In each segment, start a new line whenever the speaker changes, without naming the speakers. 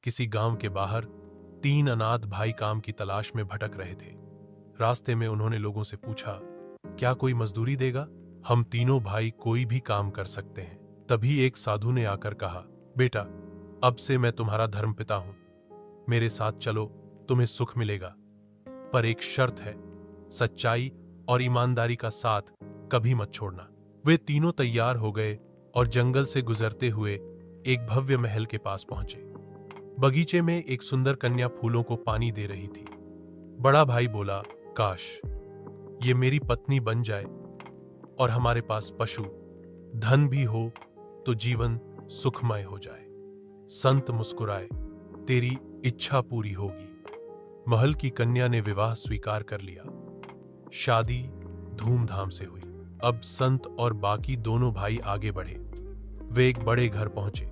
किसी गांव के बाहर 3 अनाथ भाई काम की तलाश में भटक रहे थे। रास्ते में उन्होंने लोगों से पूछा, क्या कोई मजदूरी देगा? हम तीनों भाई कोई भी काम कर सकते हैं। तभी एक साधु ने आकर कहा, बेटा, अब से मैं तुम्हारा धर्मपिता हूं। मेरे साथ चलो, तुम्हें सुख मिलेगा। पर एक शर्त है, सच्चाई और ईमानदारी का साथ कभी मत छोड़ना। वे तीनों तैयार हो गए और जंगल से गुजरते हुए एक भव्य महल के पास पहुंचे। बगीचे में एक सुंदर कन्या फूलों को पानी दे रही थी। बड़ा भाई बोला, काश ये मेरी पत्नी बन जाए और हमारे पास पशु धन भी हो तो जीवन सुखमय हो जाए। संत मुस्कुराए, तेरी इच्छा पूरी होगी। महल की कन्या ने विवाह स्वीकार कर लिया। शादी धूमधाम से हुई। अब संत और बाकी दोनों भाई आगे बढ़े। वे एक बड़े घर पहुंचे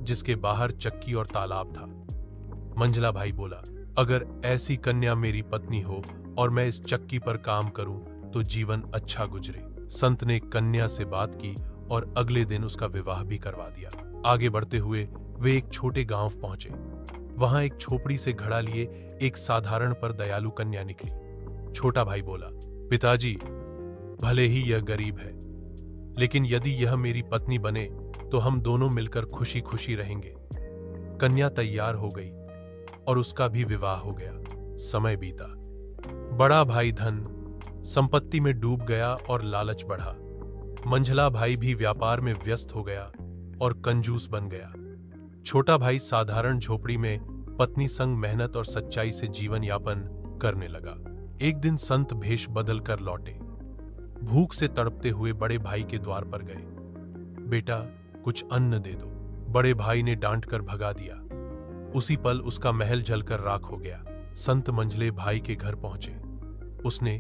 जिसके बाहर चक्की और तालाब था। मंझला भाई बोला, अगर ऐसी कन्या मेरी पत्नी हो और मैं इस चक्की पर काम करूं तो जीवन अच्छा गुजरे। संत ने कन्या से बात की और अगले दिन उसका विवाह भी करवा दिया। आगे बढ़ते हुए वे एक छोटे गांव पहुंचे। वहां एक झोपड़ी से घड़ा लिए एक साधारण पर दयालु कन्या निकली। छोटा भाई बोला, पिताजी, भले ही यह गरीब है, लेकिन यदि यह मेरी पत्नी बने तो हम दोनों मिलकर खुशी खुशी रहेंगे। कन्या तैयार हो गई और उसका भी विवाह हो गया। समय बीता। बड़ा भाई धन संपत्ति में डूब गया और लालच बढ़ा। मंझला भाई भी व्यापार में व्यस्त हो गया और कंजूस बन गया। छोटा भाई साधारण झोपड़ी में पत्नी संग मेहनत और सच्चाई से जीवन यापन करने लगा। एक दिन संत भेष बदल कर लौटे। भूख से तड़पते हुए बड़े भाई के द्वार पर गए। बेटा, कुछ अन्न दे दो। बड़े भाई ने डांट कर भगा दिया। उसी पल उसका महल जलकर राख हो गया। संत मंझले भाई के घर पहुंचे। उसने